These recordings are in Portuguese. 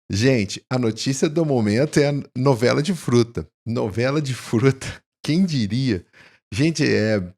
Gente, a notícia do momento é a novela de fruta. Novela de fruta, quem diria? Gente, eu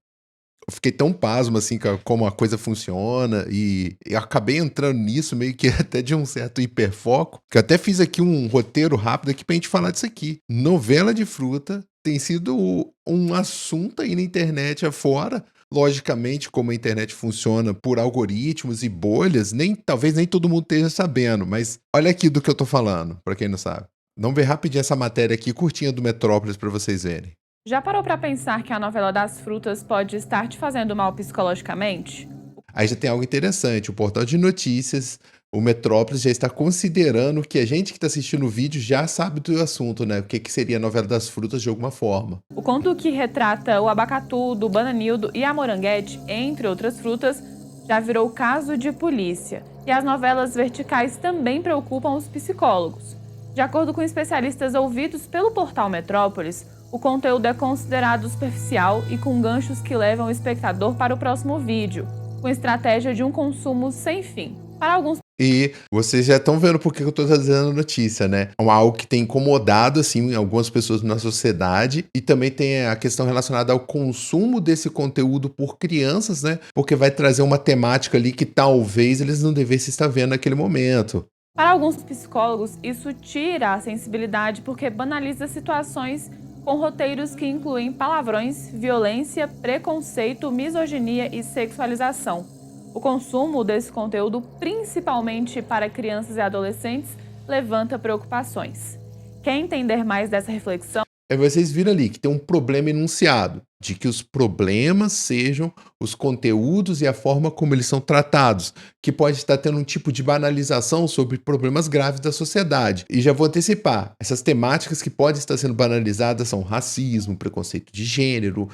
fiquei tão pasmo, assim, como a coisa funciona e eu acabei entrando nisso meio que até de um certo hiperfoco, que eu até fiz aqui um roteiro rápido aqui pra gente falar disso aqui. Novela de fruta tem sido um assunto aí na internet afora. Logicamente, como a internet funciona por algoritmos e bolhas, talvez nem todo mundo esteja sabendo, mas olha aqui do que eu tô falando, pra quem não sabe. Vamos ver rapidinho essa matéria aqui, curtinha do Metrópolis pra vocês verem. Já parou para pensar que a novela das frutas pode estar te fazendo mal psicologicamente? Aí já tem algo interessante, o portal de notícias, o Metrópolis já está considerando que a gente que está assistindo o vídeo já sabe do assunto, né? O que, que seria a novela das frutas de alguma forma. O conto que retrata o abacatu, do bananildo e a moranguete, entre outras frutas, já virou caso de polícia. E as novelas verticais também preocupam os psicólogos. De acordo com especialistas ouvidos pelo portal Metrópolis, o conteúdo é considerado superficial e com ganchos que levam o espectador para o próximo vídeo, com estratégia de um consumo sem fim. Para alguns. E vocês já estão vendo por que eu estou trazendo a notícia, né? É algo que tem incomodado, assim, algumas pessoas na sociedade. E também tem a questão relacionada ao consumo desse conteúdo por crianças, né? Porque vai trazer uma temática ali que talvez eles não devessem estar vendo naquele momento. Para alguns psicólogos, isso tira a sensibilidade porque banaliza situações com roteiros que incluem palavrões, violência, preconceito, misoginia e sexualização. O consumo desse conteúdo, principalmente para crianças e adolescentes, levanta preocupações. Quer entender mais dessa reflexão? Aí vocês viram ali que tem um problema enunciado, de que os problemas sejam os conteúdos e a forma como eles são tratados, que pode estar tendo um tipo de banalização sobre problemas graves da sociedade. E já vou antecipar, essas temáticas que podem estar sendo banalizadas são racismo, preconceito de gênero,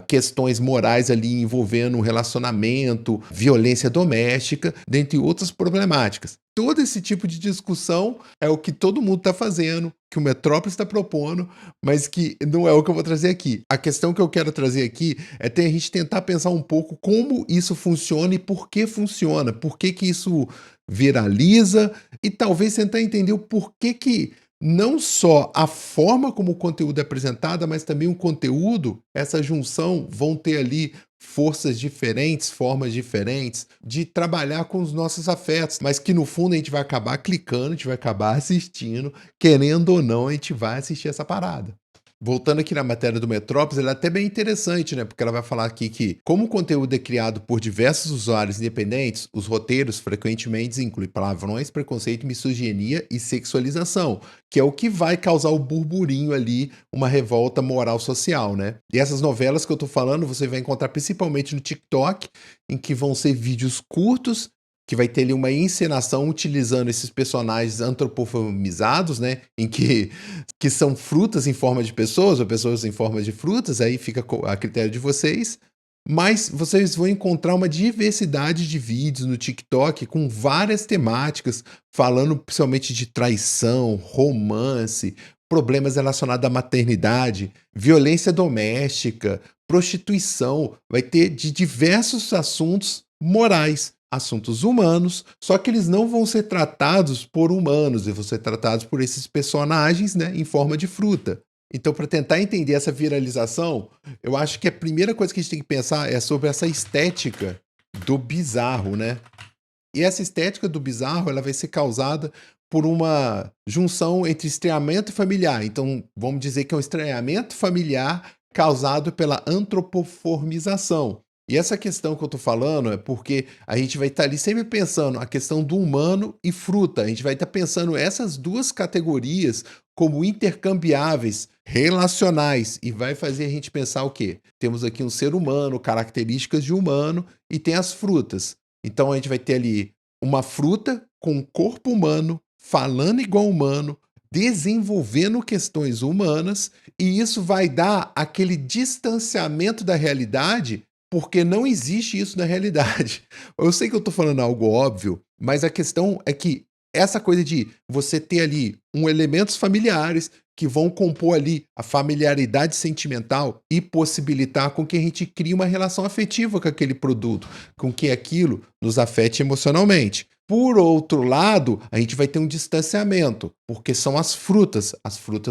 questões morais ali envolvendo um relacionamento, violência doméstica, dentre outras problemáticas. Todo esse tipo de discussão é o que todo mundo está fazendo, que o Metrópolis está propondo, mas que não é o que eu vou trazer aqui. A questão que eu quero trazer aqui é a gente tentar pensar um pouco como isso funciona e por que funciona, por que que isso viraliza e talvez tentar entender o porquê que não só a forma como o conteúdo é apresentada, mas também o conteúdo, essa junção vão ter ali forças diferentes, formas diferentes de trabalhar com os nossos afetos, mas que no fundo a gente vai acabar clicando, a gente vai acabar assistindo, querendo ou não, a gente vai assistir essa parada. Voltando aqui na matéria do Metrópolis, ela é até bem interessante, né? Porque ela vai falar aqui que, como o conteúdo é criado por diversos usuários independentes, os roteiros frequentemente incluem palavrões, preconceito, misoginia e sexualização, que é o que vai causar o burburinho ali, uma revolta moral social, né? E essas novelas que eu tô falando, você vai encontrar principalmente no TikTok, em que vão ser vídeos curtos, que vai ter ali uma encenação utilizando esses personagens antropomorfizados, né? Em que são frutas em forma de pessoas, ou pessoas em forma de frutas, aí fica a critério de vocês. Mas vocês vão encontrar uma diversidade de vídeos no TikTok com várias temáticas, falando principalmente de traição, romance, problemas relacionados à maternidade, violência doméstica, prostituição. Vai ter de diversos assuntos morais, assuntos humanos, só que eles não vão ser tratados por humanos, eles vão ser tratados por esses personagens, né, em forma de fruta. Então, para tentar entender essa viralização, eu acho que a primeira coisa que a gente tem que pensar é sobre essa estética do bizarro, né? E essa estética do bizarro, ela vai ser causada por uma junção entre estranhamento e familiar. Então, vamos dizer que é um estranhamento familiar causado pela antropoformização. E essa questão que eu tô falando é porque a gente vai estar ali sempre pensando a questão do humano e fruta. A gente vai estar pensando essas duas categorias como intercambiáveis, relacionais, e vai fazer a gente pensar o quê? Temos aqui um ser humano, características de humano, e tem as frutas. Então a gente vai ter ali uma fruta com um corpo humano, falando igual humano, desenvolvendo questões humanas, e isso vai dar aquele distanciamento da realidade, porque não existe isso na realidade. Eu sei que eu tô falando algo óbvio, mas a questão é que essa coisa de você ter ali elementos familiares que vão compor ali a familiaridade sentimental e possibilitar com que a gente crie uma relação afetiva com aquele produto, com que aquilo nos afete emocionalmente. Por outro lado, a gente vai ter um distanciamento, porque são as frutas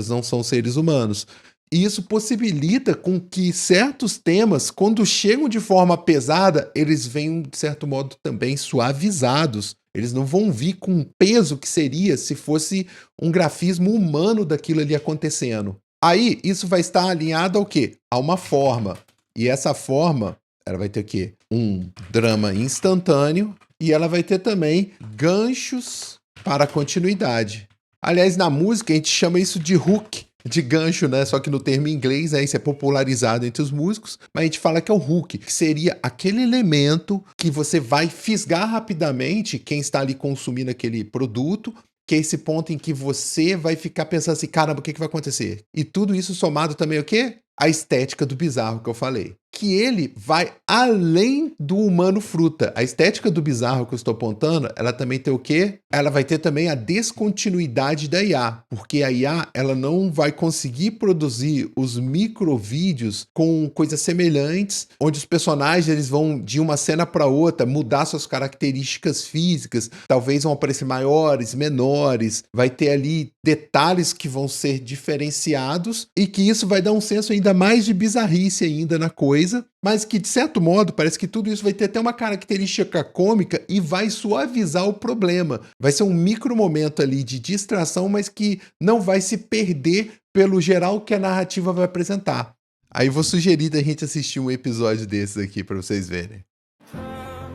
não são seres humanos. E isso possibilita com que certos temas, quando chegam de forma pesada, eles venham, de certo modo, também suavizados. Eles não vão vir com o peso que seria se fosse um grafismo humano daquilo ali acontecendo. Aí, isso vai estar alinhado ao quê? A uma forma. E essa forma, ela vai ter o quê? Um drama instantâneo e ela vai ter também ganchos para a continuidade. Aliás, na música a gente chama isso de hook, de gancho, né? Só que no termo em inglês, né, isso é popularizado entre os músicos, mas a gente fala que é o hook, que seria aquele elemento que você vai fisgar rapidamente quem está ali consumindo aquele produto, que é esse ponto em que você vai ficar pensando assim, caramba, o que vai acontecer? E tudo isso somado também o quê? A estética do bizarro que eu falei. Que ele vai além do humano fruta. A estética do bizarro que eu estou apontando, ela também tem o quê? Ela vai ter também a descontinuidade da IA, porque a IA ela não vai conseguir produzir os microvídeos com coisas semelhantes, onde os personagens eles vão de uma cena para outra mudar suas características físicas, talvez vão aparecer maiores, menores, vai ter ali detalhes que vão ser diferenciados e que isso vai dar um senso ainda mais de bizarrice ainda na coisa, mas que de certo modo parece que tudo isso vai ter até uma característica cômica e vai suavizar o problema. Vai ser um micro momento ali de distração, mas que não vai se perder pelo geral que a narrativa vai apresentar. Aí vou sugerir da gente assistir um episódio desses aqui para vocês verem.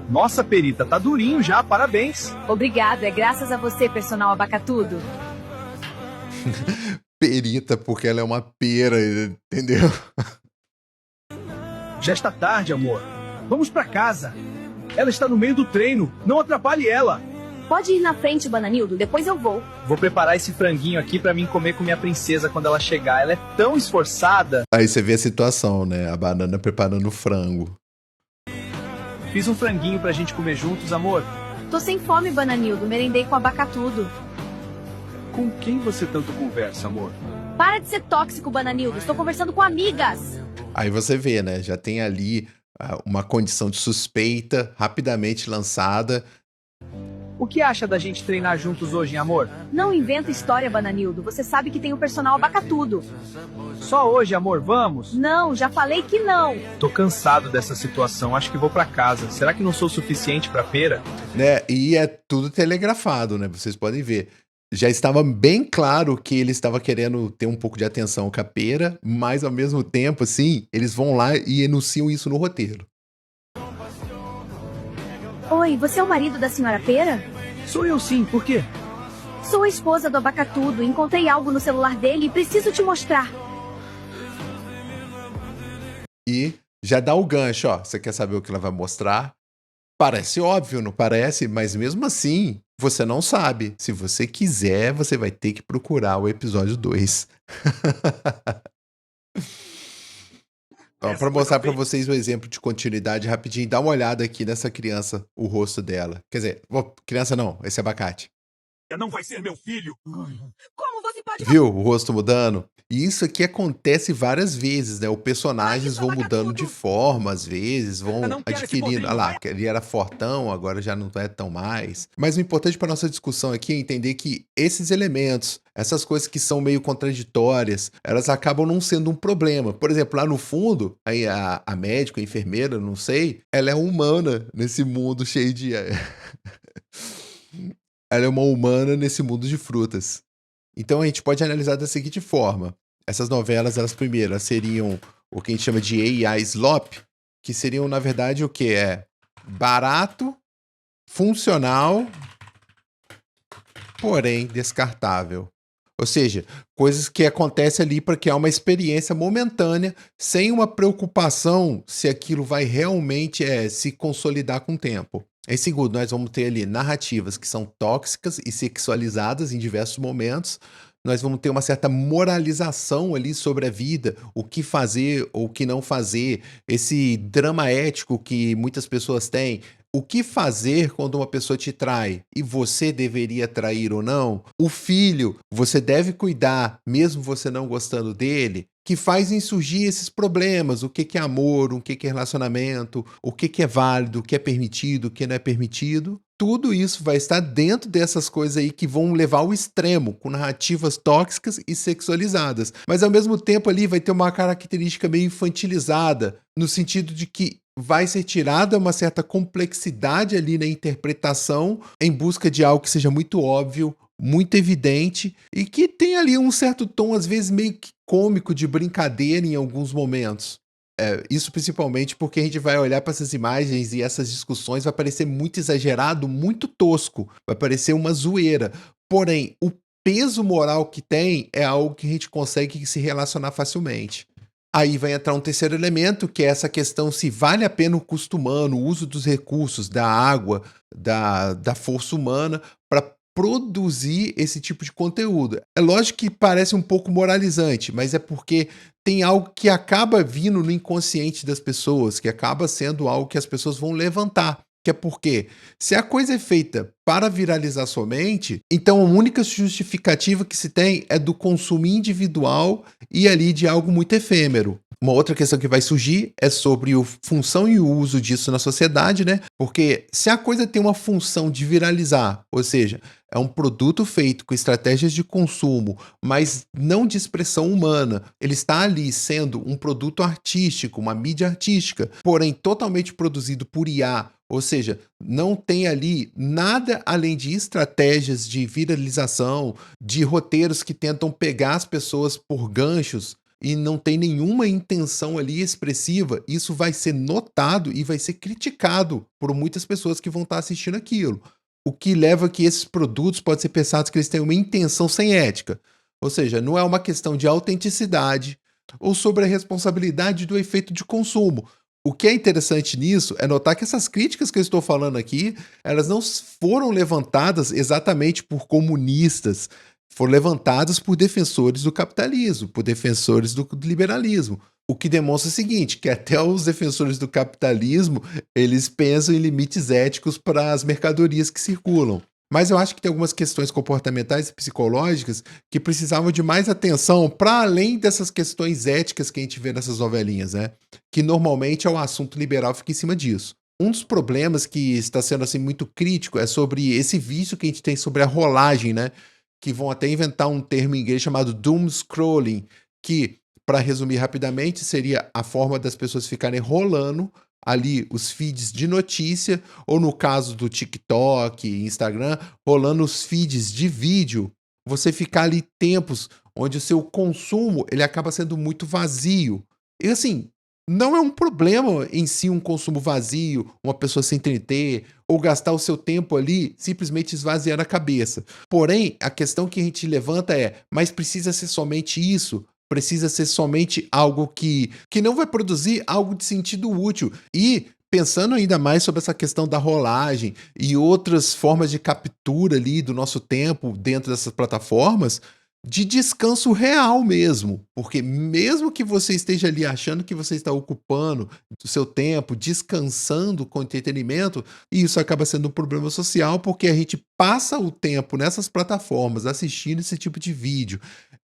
Nossa, Perita, tá durinho já, parabéns. Obrigado, é graças a você, personal abacatudo. Perita, porque ela é uma pera, entendeu? Já está tarde, amor. Vamos pra casa. Ela está no meio do treino. Não atrapalhe ela. Pode ir na frente, Bananildo, depois eu vou. Vou preparar esse franguinho aqui pra mim comer com minha princesa quando ela chegar. Ela é tão esforçada. Aí você vê a situação, né? A banana preparando o frango. Fiz um franguinho pra gente comer juntos, amor. Tô sem fome, Bananildo, merendei com abacatudo. Com quem você tanto conversa, amor? Para de ser tóxico, Bananildo, estou conversando com amigas. Aí você vê, né? Já tem ali uma condição de suspeita rapidamente lançada. O que acha da gente treinar juntos hoje, hein, amor? Não inventa história, Bananildo, você sabe que tem o personal abacatudo. Só hoje, amor, vamos? Não, já falei que não. Tô cansado dessa situação, acho que vou pra casa. Será que não sou suficiente pra pera? Né? E é tudo telegrafado, né? Vocês podem ver. Já estava bem claro que ele estava querendo ter um pouco de atenção com a pera, mas ao mesmo tempo, assim, eles vão lá e enunciam isso no roteiro. Oi, você é o marido da senhora Pera? Sou eu sim, por quê? Sou a esposa do abacatudo, encontrei algo no celular dele e preciso te mostrar. E já dá o gancho, ó. Você quer saber o que ela vai mostrar? Parece óbvio, não parece? Mas mesmo assim, você não sabe. Se você quiser, você vai ter que procurar o episódio 2. Para mostrar para vocês o exemplo de continuidade rapidinho, dá uma olhada aqui nessa criança, o rosto dela. Quer dizer, criança não, esse abacate. Não vai ser meu filho. Como você pode... Viu o rosto mudando? E isso aqui acontece várias vezes, né? Os personagens vão mudando de forma, às vezes, vão adquirindo. Olha lá, ele era fortão, agora já não é tão mais. Mas o importante para nossa discussão aqui é entender que esses elementos, essas coisas que são meio contraditórias, elas acabam não sendo um problema. Por exemplo, lá no fundo, aí a médica, a enfermeira, não sei, ela é humana nesse mundo cheio de... Ela é uma humana nesse mundo de frutas. Então a gente pode analisar da seguinte forma. Essas novelas, elas primeiro, elas seriam o que a gente chama de AI slop, que seriam, na verdade, o que? É barato, funcional, porém descartável. Ou seja, coisas que acontecem ali para criar uma experiência momentânea, sem uma preocupação se aquilo vai realmente se consolidar com o tempo. Em segundo, nós vamos ter ali narrativas que são tóxicas e sexualizadas em diversos momentos. Nós vamos ter uma certa moralização ali sobre a vida, o que fazer ou o que não fazer, esse drama ético que muitas pessoas têm. O que fazer quando uma pessoa te trai? E você deveria trair ou não? O filho, você deve cuidar, mesmo você não gostando dele? Que fazem surgir esses problemas. O que é amor, o que é relacionamento, o que é válido, o que é permitido, o que não é permitido. tudo isso vai estar dentro dessas coisas aí que vão levar ao extremo, com narrativas tóxicas e sexualizadas. Mas ao mesmo tempo ali vai ter uma característica meio infantilizada, no sentido de que vai ser tirada uma certa complexidade ali na interpretação em busca de algo que seja muito óbvio, muito evidente e que tem ali um certo tom, às vezes, meio que cômico, de brincadeira em alguns momentos. Isso principalmente porque a gente vai olhar para essas imagens e essas discussões, vai parecer muito exagerado, muito tosco, vai parecer uma zoeira. Porém, o peso moral que tem é algo que a gente consegue se relacionar facilmente. Aí vai entrar um terceiro elemento, que é essa questão se vale a pena o custo humano, o uso dos recursos, da água, da força humana, para produzir esse tipo de conteúdo. É lógico que parece um pouco moralizante, mas é porque tem algo que acaba vindo no inconsciente das pessoas, que acaba sendo algo que as pessoas vão levantar. Que é porque, se a coisa é feita para viralizar somente, então a única justificativa que se tem é do consumo individual e ali de algo muito efêmero. Uma outra questão que vai surgir é sobre a função e o uso disso na sociedade, né? Porque se a coisa tem uma função de viralizar, ou seja, é um produto feito com estratégias de consumo, mas não de expressão humana, ele está ali sendo um produto artístico, uma mídia artística, porém totalmente produzido por IA, ou seja, não tem ali nada além de estratégias de viralização, de roteiros que tentam pegar as pessoas por ganchos e não tem nenhuma intenção ali expressiva, isso vai ser notado e vai ser criticado por muitas pessoas que vão estar assistindo aquilo. O que leva a que esses produtos podem ser pensados que eles têm uma intenção sem ética. Ou seja, não é uma questão de autenticidade ou sobre a responsabilidade do efeito de consumo. O que é interessante nisso é notar que essas críticas que eu estou falando aqui, elas não foram levantadas exatamente por comunistas, foram levantadas por defensores do capitalismo, por defensores do liberalismo. O que demonstra o seguinte, que até os defensores do capitalismo, eles pensam em limites éticos para as mercadorias que circulam. Mas eu acho que tem algumas questões comportamentais e psicológicas que precisavam de mais atenção para além dessas questões éticas que a gente vê nessas novelinhas, né? Que normalmente é o assunto liberal, fica em cima disso. Um dos problemas que está sendo assim muito crítico é sobre esse vício que a gente tem sobre a rolagem, né? Que vão até inventar um termo em inglês chamado doom scrolling, que, para resumir rapidamente, seria a forma das pessoas ficarem rolando ali os feeds de notícia, ou no caso do TikTok, Instagram, rolando os feeds de vídeo, você ficar ali tempos onde o seu consumo ele acaba sendo muito vazio. E assim, não é um problema em si um consumo vazio, uma pessoa se entreter, ou gastar o seu tempo ali simplesmente esvaziando a cabeça. Porém, a questão que a gente levanta é, mas precisa ser somente isso? Precisa ser somente algo que não vai produzir algo de sentido útil. E pensando ainda mais sobre essa questão da rolagem e outras formas de captura ali do nosso tempo dentro dessas plataformas, de descanso real mesmo. Porque mesmo que você esteja ali achando que você está ocupando o seu tempo, descansando com entretenimento, isso acaba sendo um problema social porque a gente passa o tempo nessas plataformas assistindo esse tipo de vídeo,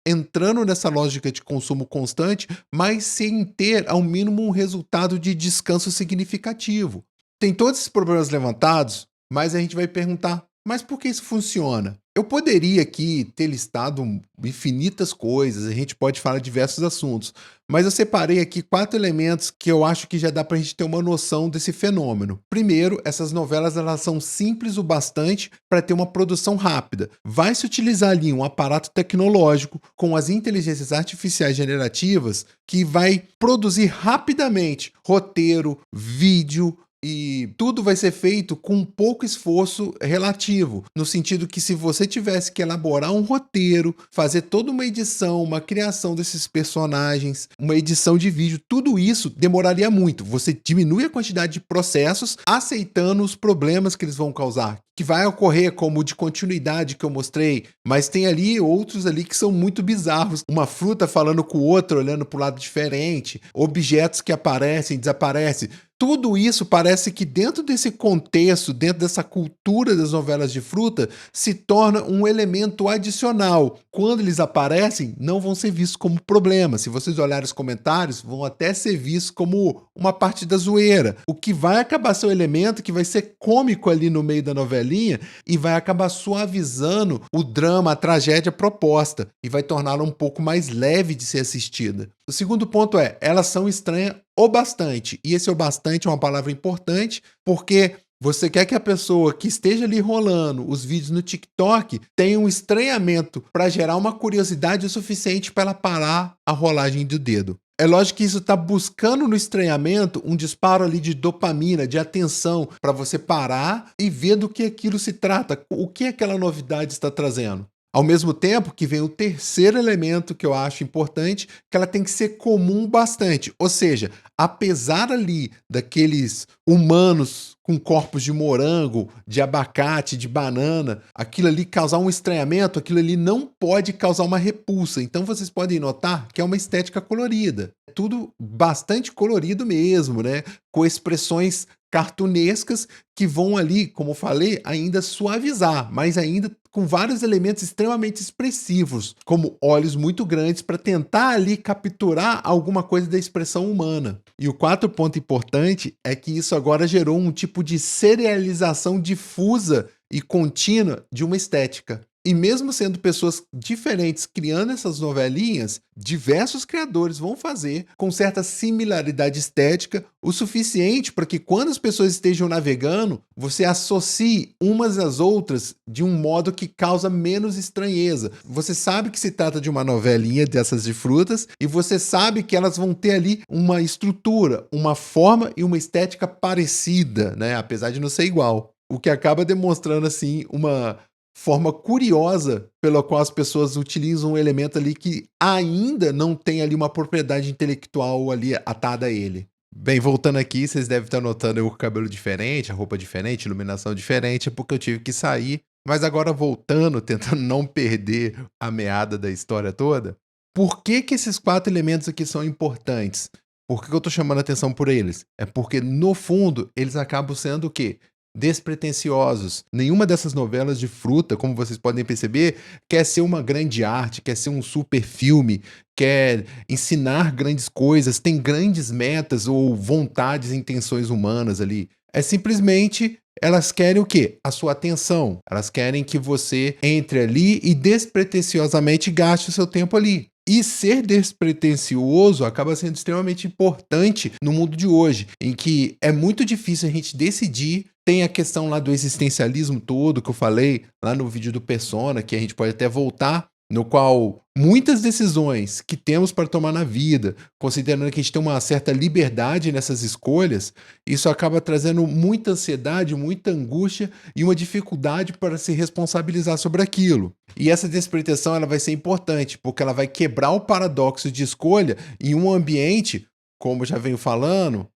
entrando nessa lógica de consumo constante, mas sem ter, ao mínimo, um resultado de descanso significativo. Tem todos esses problemas levantados, mas a gente vai perguntar, mas por que isso funciona? Eu poderia aqui ter listado infinitas coisas, a gente pode falar de diversos assuntos, mas eu separei aqui 4 elementos que eu acho que já dá pra gente ter uma noção desse fenômeno. Primeiro, essas novelas elas são simples o bastante para ter uma produção rápida. Vai se utilizar ali um aparato tecnológico com as inteligências artificiais generativas que vai produzir rapidamente roteiro, vídeo, e tudo vai ser feito com pouco esforço relativo, no sentido que se você tivesse que elaborar um roteiro, fazer toda uma edição, uma criação desses personagens, uma edição de vídeo, tudo isso demoraria muito. Você diminui a quantidade de processos, aceitando os problemas que eles vão causar, que vai ocorrer como o de continuidade que eu mostrei, mas tem ali outros ali que são muito bizarros. Uma fruta falando com o outro, olhando para o lado diferente, objetos que aparecem, desaparecem. tudo isso parece que dentro desse contexto, dentro dessa cultura das novelas de fruta, se torna um elemento adicional. Quando eles aparecem, não vão ser vistos como problema. Se vocês olharem os comentários, vão até ser vistos como uma parte da zoeira. O que vai acabar ser um elemento que vai ser cômico ali no meio da novelinha e vai acabar suavizando o drama, a tragédia proposta e vai torná-la um pouco mais leve de ser assistida. O segundo ponto é, elas são estranhas o bastante. E esse o bastante é uma palavra importante porque você quer que a pessoa que esteja ali rolando os vídeos no TikTok tenha um estranhamento para gerar uma curiosidade o suficiente para ela parar a rolagem do dedo. É lógico que isso está buscando no estranhamento um disparo ali de dopamina, de atenção, para você parar e ver do que aquilo se trata, o que aquela novidade está trazendo. Ao mesmo tempo que vem o terceiro elemento que eu acho importante, que ela tem que ser comum bastante. Ou seja, apesar ali daqueles humanos com corpos de morango, de abacate, de banana, aquilo ali causar um estranhamento, aquilo ali não pode causar uma repulsa. Então vocês podem notar que é uma estética colorida. É tudo bastante colorido mesmo, né? Com expressões cartunescas que vão ali, como eu falei, ainda suavizar, mas ainda com vários elementos extremamente expressivos, como olhos muito grandes para tentar ali capturar alguma coisa da expressão humana. E o quarto ponto importante é que isso agora gerou um tipo de serialização difusa e contínua de uma estética. E mesmo sendo pessoas diferentes criando essas novelinhas, diversos criadores vão fazer com certa similaridade estética o suficiente para que quando as pessoas estejam navegando, você associe umas às outras de um modo que causa menos estranheza. Você sabe que se trata de uma novelinha dessas de frutas e você sabe que elas vão ter ali uma estrutura, uma forma e uma estética parecida, né? Apesar de não ser igual. O que acaba demonstrando assim uma forma curiosa pela qual as pessoas utilizam um elemento ali que ainda não tem ali uma propriedade intelectual ali atada a ele. Bem, voltando aqui, vocês devem estar notando eu com o cabelo diferente, a roupa diferente, iluminação diferente, é porque eu tive que sair. Mas agora voltando, tentando não perder a meada da história toda, por que que esses 4 elementos aqui são importantes? Por que que eu estou chamando a atenção por eles? É porque, no fundo, eles acabam sendo o quê? Despretensiosos. Nenhuma dessas novelas de fruta, como vocês podem perceber, quer ser uma grande arte, quer ser um super filme, quer ensinar grandes coisas, tem grandes metas ou vontades e intenções humanas ali. É simplesmente, elas querem o quê? A sua atenção. Elas querem que você entre ali e despretensiosamente gaste o seu tempo ali. E ser despretensioso acaba sendo extremamente importante no mundo de hoje, em que é muito difícil a gente decidir. Tem a questão lá do existencialismo todo que eu falei lá no vídeo do Persona, que a gente pode até voltar, no qual muitas decisões que temos para tomar na vida, considerando que a gente tem uma certa liberdade nessas escolhas, isso acaba trazendo muita ansiedade, muita angústia e uma dificuldade para se responsabilizar sobre aquilo. E essa despretensão ela vai ser importante, porque ela vai quebrar o paradoxo de escolha em um ambiente, como eu já venho falando,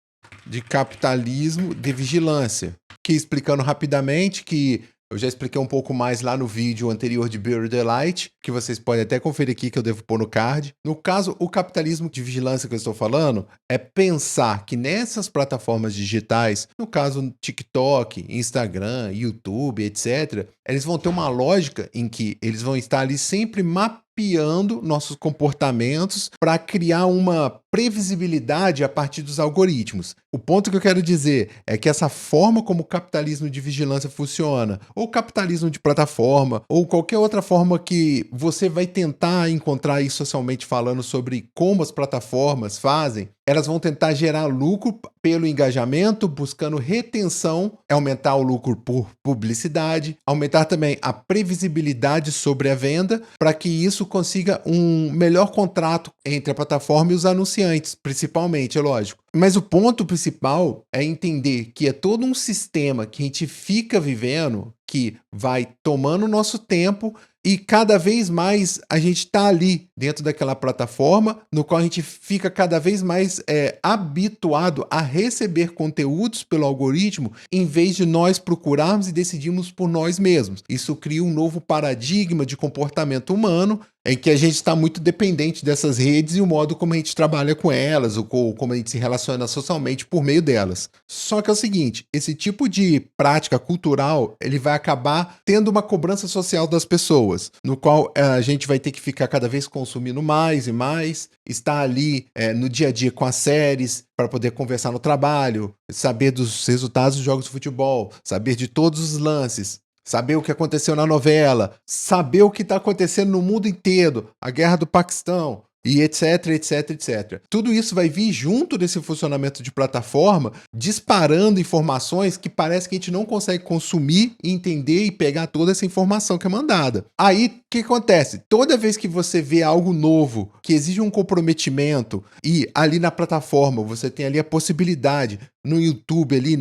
de capitalismo de vigilância. Que explicando rapidamente que eu já expliquei um pouco mais lá no vídeo anterior de Buried the Light, que vocês podem até conferir aqui que eu devo pôr no card. No caso, o capitalismo de vigilância que eu estou falando é pensar que nessas plataformas digitais, no caso TikTok, Instagram, YouTube, etc., eles vão ter uma lógica em que eles vão estar ali sempre mapeando nossos comportamentos para criar uma previsibilidade a partir dos algoritmos. O ponto que eu quero dizer é que essa forma como o capitalismo de vigilância funciona, ou capitalismo de plataforma, ou qualquer outra forma que você vai tentar encontrar aí socialmente falando sobre como as plataformas fazem, elas vão tentar gerar lucro pelo engajamento, buscando retenção, aumentar o lucro por publicidade, aumentar também a previsibilidade sobre a venda, para que isso consiga um melhor contrato entre a plataforma e os anunciantes, principalmente, é lógico. Mas o ponto principal é entender que é todo um sistema que a gente fica vivendo, que vai tomando o nosso tempo e cada vez mais a gente está ali dentro daquela plataforma no qual a gente fica cada vez mais habituado a receber conteúdos pelo algoritmo em vez de nós procurarmos e decidirmos por nós mesmos. Isso cria um novo paradigma de comportamento humano em que a gente está muito dependente dessas redes e o modo como a gente trabalha com elas, ou como a gente se relaciona socialmente por meio delas. Só que é o seguinte, esse tipo de prática cultural, ele vai acabar tendo uma cobrança social das pessoas, no qual a gente vai ter que ficar cada vez consumindo mais e mais, estar ali no dia a dia com as séries, para poder conversar no trabalho, saber dos resultados dos jogos de futebol, saber de todos os lances, saber o que aconteceu na novela, saber o que está acontecendo no mundo inteiro, a guerra do Paquistão, e etc, etc, etc. Tudo isso vai vir junto desse funcionamento de plataforma, disparando informações que parece que a gente não consegue consumir, entender e pegar toda essa informação que é mandada. Aí, o que acontece? Toda vez que você vê algo novo, que exige um comprometimento, e ali na plataforma você tem ali a possibilidade, no YouTube ali,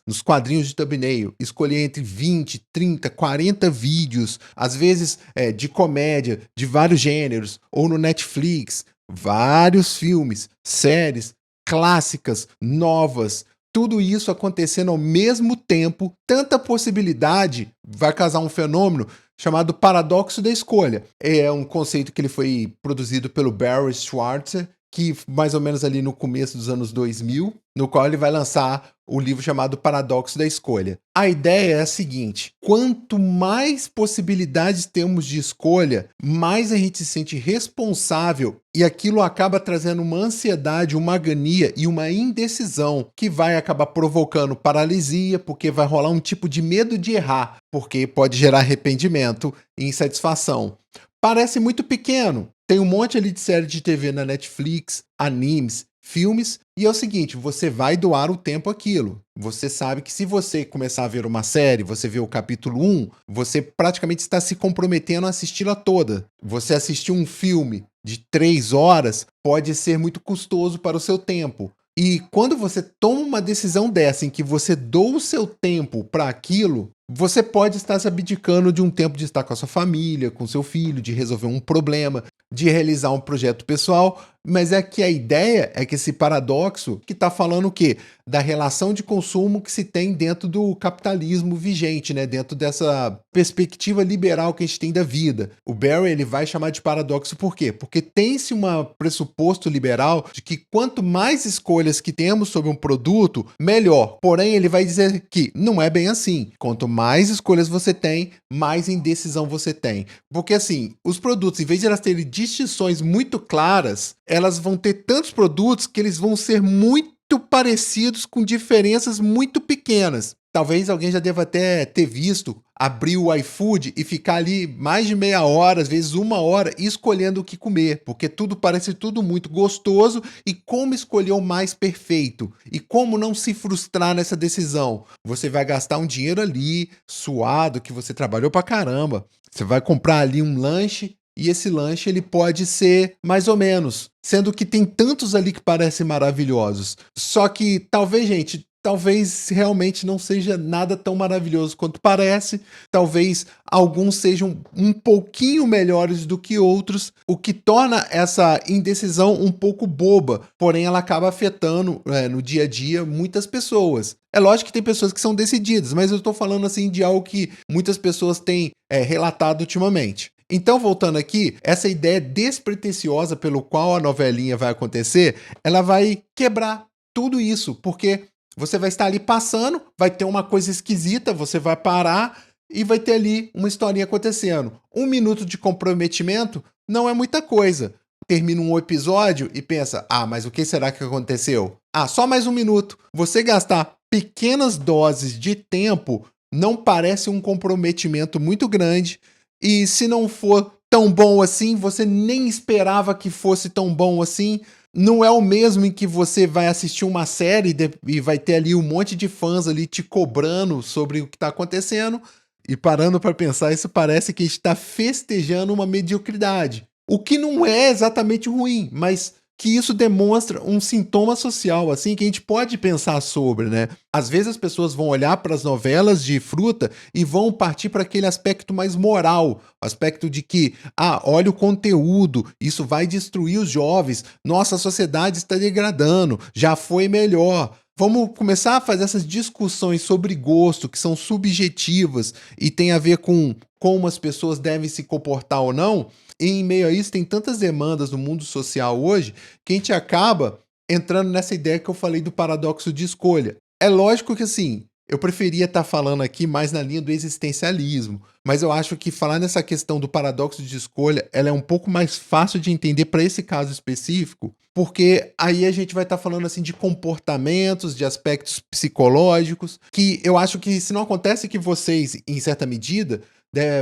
nos quadrinhos de thumbnail, escolher entre 20, 30, 40 vídeos, às vezes de comédia, de vários gêneros, ou no Netflix, vários filmes, séries, clássicas, novas, tudo isso acontecendo ao mesmo tempo, tanta possibilidade, vai causar um fenômeno chamado paradoxo da escolha. É um conceito que ele foi produzido pelo Barry Schwartzer, que mais ou menos ali no começo dos anos 2000, no qual ele vai lançar o livro chamado Paradoxo da Escolha. A ideia é a seguinte: quanto mais possibilidades temos de escolha, mais a gente se sente responsável e aquilo acaba trazendo uma ansiedade, uma agonia e uma indecisão que vai acabar provocando paralisia, porque vai rolar um tipo de medo de errar, porque pode gerar arrependimento e insatisfação. Parece muito pequeno. Tem um monte ali de série de TV na Netflix, animes, filmes, e é o seguinte, você vai doar o tempo àquilo. Você sabe que se você começar a ver uma série, você vê o capítulo 1, você praticamente está se comprometendo a assisti-la toda. Você assistir um filme de 3 horas pode ser muito custoso para o seu tempo. E quando você toma uma decisão dessa, em que você doa o seu tempo para aquilo, você pode estar se abdicando de um tempo de estar com a sua família, com seu filho, de resolver um problema, de realizar um projeto pessoal, mas é que a ideia é que esse paradoxo que está falando o quê? Da relação de consumo que se tem dentro do capitalismo vigente, né? Dentro dessa perspectiva liberal que a gente tem da vida. O Barry, ele vai chamar de paradoxo por quê? Porque tem-se um pressuposto liberal de que quanto mais escolhas que temos sobre um produto, melhor. Porém, ele vai dizer que não é bem assim. Quanto mais escolhas você tem, mais indecisão você tem. Porque assim, os produtos, em vez de elas terem distinções muito claras, elas vão ter tantos produtos que eles vão ser muito parecidos com diferenças muito pequenas. Talvez alguém já deva até ter visto abrir o iFood e ficar ali mais de meia hora, às vezes 1 hora, escolhendo o que comer, porque tudo parece tudo muito gostoso e como escolher o mais perfeito e como não se frustrar nessa decisão. Você vai gastar um dinheiro ali, suado, que você trabalhou pra caramba. Você vai comprar ali um lanche e esse lanche ele pode ser mais ou menos, sendo que tem tantos ali que parecem maravilhosos. Só que talvez realmente não seja nada tão maravilhoso quanto parece, talvez alguns sejam um pouquinho melhores do que outros, o que torna essa indecisão um pouco boba, porém ela acaba afetando no dia a dia muitas pessoas. É lógico que tem pessoas que são decididas, mas eu estou falando assim de algo que muitas pessoas têm relatado ultimamente. Então, voltando aqui, essa ideia despretensiosa pelo qual a novelinha vai acontecer, ela vai quebrar tudo isso, porque você vai estar ali passando, vai ter uma coisa esquisita, você vai parar e vai ter ali uma historinha acontecendo. 1 minuto de comprometimento não é muita coisa. Termina um episódio e pensa, mas o que será que aconteceu? Só mais 1 minuto. Você gastar pequenas doses de tempo não parece um comprometimento muito grande. E se não for tão bom assim, você nem esperava que fosse tão bom assim. Não é o mesmo em que você vai assistir uma série e vai ter ali um monte de fãs ali te cobrando sobre o que está acontecendo. E parando para pensar, isso parece que a gente está festejando uma mediocridade. O que não é exatamente ruim, mas que isso demonstra um sintoma social, assim, que a gente pode pensar sobre, né? Às vezes as pessoas vão olhar para as novelas de fruta e vão partir para aquele aspecto mais moral, aspecto de que, olha o conteúdo, isso vai destruir os jovens, nossa sociedade está degradando, já foi melhor. vamos começar a fazer essas discussões sobre gosto, que são subjetivas e tem a ver com como as pessoas devem se comportar ou não. E em meio a isso, tem tantas demandas no mundo social hoje que a gente acaba entrando nessa ideia que eu falei do paradoxo de escolha. É lógico que, assim, eu preferia estar falando aqui mais na linha do existencialismo, mas eu acho que falar nessa questão do paradoxo de escolha, ela é um pouco mais fácil de entender para esse caso específico, porque aí a gente vai estar falando assim de comportamentos, de aspectos psicológicos, que eu acho que se não acontece que vocês, em certa medida,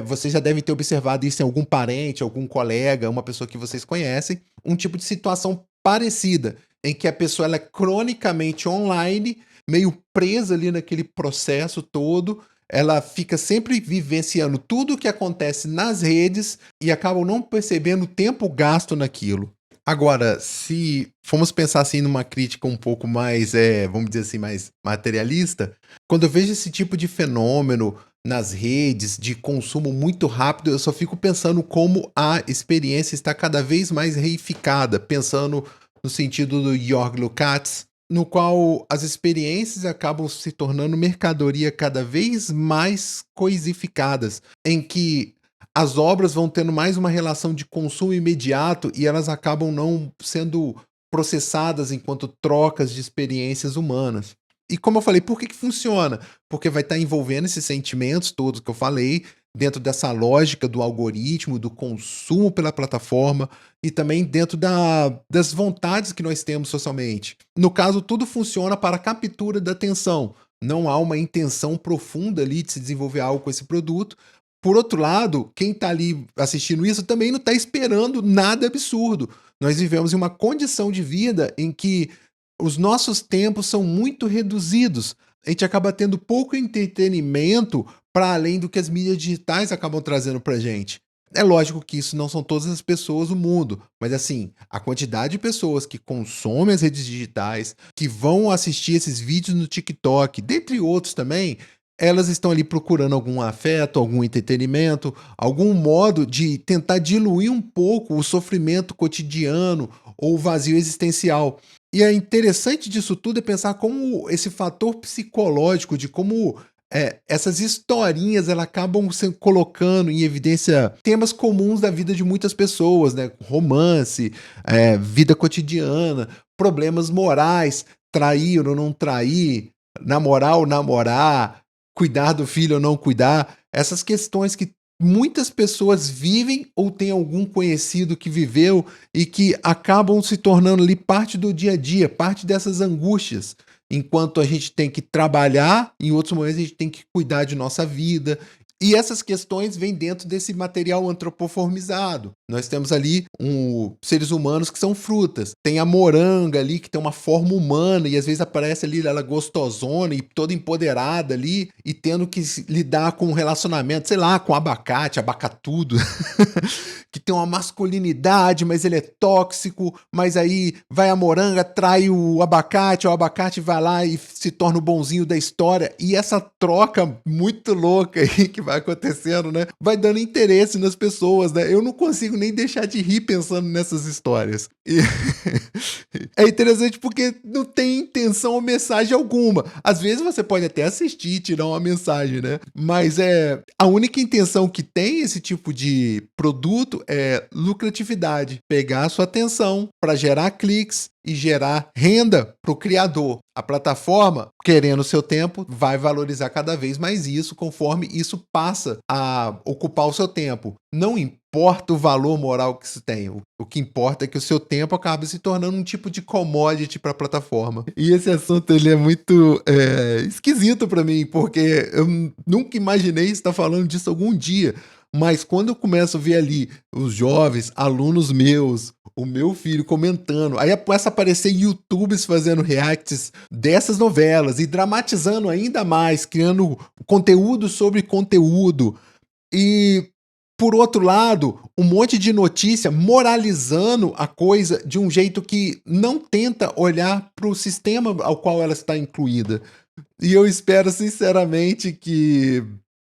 vocês já devem ter observado isso em algum parente, algum colega, uma pessoa que vocês conhecem, um tipo de situação parecida, em que a pessoa ela é cronicamente online, meio presa ali naquele processo todo, ela fica sempre vivenciando tudo o que acontece nas redes e acaba não percebendo o tempo gasto naquilo. Agora, se formos pensar assim numa crítica um pouco mais, vamos dizer assim, mais materialista, quando eu vejo esse tipo de fenômeno nas redes de consumo muito rápido, eu só fico pensando como a experiência está cada vez mais reificada, pensando no sentido do Jörg Lukács, no qual as experiências acabam se tornando mercadoria cada vez mais coisificadas, em que as obras vão tendo mais uma relação de consumo imediato e elas acabam não sendo processadas enquanto trocas de experiências humanas. E como eu falei, por que funciona? Porque vai estar envolvendo esses sentimentos todos que eu falei, dentro dessa lógica do algoritmo, do consumo pela plataforma e também dentro das vontades que nós temos socialmente. No caso, tudo funciona para a captura da atenção. Não há uma intenção profunda ali de se desenvolver algo com esse produto. Por outro lado, quem está ali assistindo isso também não está esperando nada absurdo. Nós vivemos em uma condição de vida em que os nossos tempos são muito reduzidos. A gente acaba tendo pouco entretenimento para além do que as mídias digitais acabam trazendo para gente. É lógico que isso não são todas as pessoas do mundo, mas assim, a quantidade de pessoas que consomem as redes digitais, que vão assistir esses vídeos no TikTok, dentre outros também, elas estão ali procurando algum afeto, algum entretenimento, algum modo de tentar diluir um pouco o sofrimento cotidiano ou o vazio existencial. E é interessante disso tudo é pensar como esse fator psicológico de como essas historinhas elas acabam se colocando em evidência temas comuns da vida de muitas pessoas, né? Romance, vida cotidiana, problemas morais, trair ou não trair, namorar ou namorar, cuidar do filho ou não cuidar, essas questões que muitas pessoas vivem ou tem algum conhecido que viveu e que acabam se tornando ali parte do dia a dia, parte dessas angústias. Enquanto a gente tem que trabalhar, em outros momentos a gente tem que cuidar de nossa vida. E essas questões vêm dentro desse material antropoformizado. Nós temos ali seres humanos que são frutas. Tem a moranga ali, que tem uma forma humana, e às vezes aparece ali ela gostosona e toda empoderada ali, e tendo que lidar com um relacionamento, sei lá, com abacate, abacatudo, que tem uma masculinidade, mas ele é tóxico, mas aí vai a moranga, trai o abacate vai lá e se torna o bonzinho da história, e essa troca muito louca aí que vai acontecendo, né? Vai dando interesse nas pessoas, né? Eu não consigo nem deixar de rir pensando nessas histórias. E é interessante porque não tem intenção ou mensagem alguma. Às vezes você pode até assistir e tirar uma mensagem, né? Mas a única intenção que tem esse tipo de produto é lucratividade. Pegar a sua atenção para gerar cliques e gerar renda para o criador. A plataforma, querendo o seu tempo, vai valorizar cada vez mais isso conforme isso passa a ocupar o seu tempo. Não importa o valor moral que isso tem. O que importa é que o seu tempo acaba se tornando um tipo de commodity para a plataforma. E esse assunto ele é muito esquisito para mim, porque eu nunca imaginei estar falando disso algum dia. Mas quando eu começo a ver ali os jovens, alunos meus, o meu filho comentando, aí começa a aparecer YouTubers fazendo reacts dessas novelas e dramatizando ainda mais, criando conteúdo sobre conteúdo. E, por outro lado, um monte de notícia moralizando a coisa de um jeito que não tenta olhar para o sistema ao qual ela está incluída. E eu espero, sinceramente, que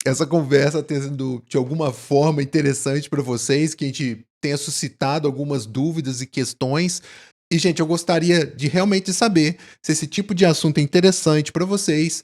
essa conversa tenha sido de alguma forma interessante para vocês, que a gente tenha suscitado algumas dúvidas e questões E, gente, eu gostaria de realmente saber se esse tipo de assunto é interessante para vocês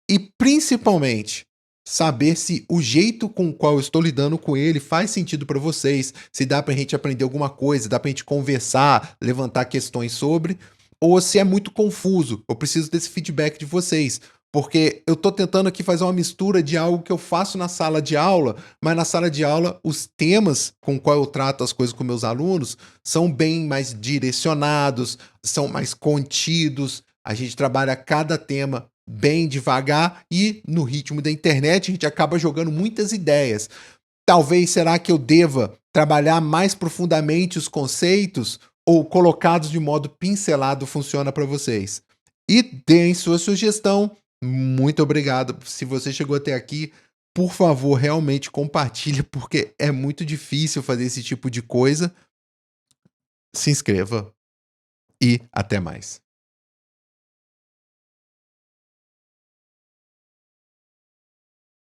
e, principalmente, saber se o jeito com o qual eu estou lidando com ele faz sentido para vocês, se dá pra gente aprender alguma coisa, dá pra gente conversar, levantar questões sobre, ou se é muito confuso. Eu preciso desse feedback de vocês, porque eu tô tentando aqui fazer uma mistura de algo que eu faço na sala de aula, mas na sala de aula os temas com qual eu trato as coisas com meus alunos são bem mais direcionados, são mais contidos, a gente trabalha cada tema bem devagar e no ritmo da internet a gente acaba jogando muitas ideias. Talvez será que eu deva trabalhar mais profundamente os conceitos ou colocados de modo pincelado funciona para vocês? E deem sua sugestão. Muito obrigado. Se você chegou até aqui, por favor, realmente compartilhe, porque é muito difícil fazer esse tipo de coisa. Se inscreva e até mais.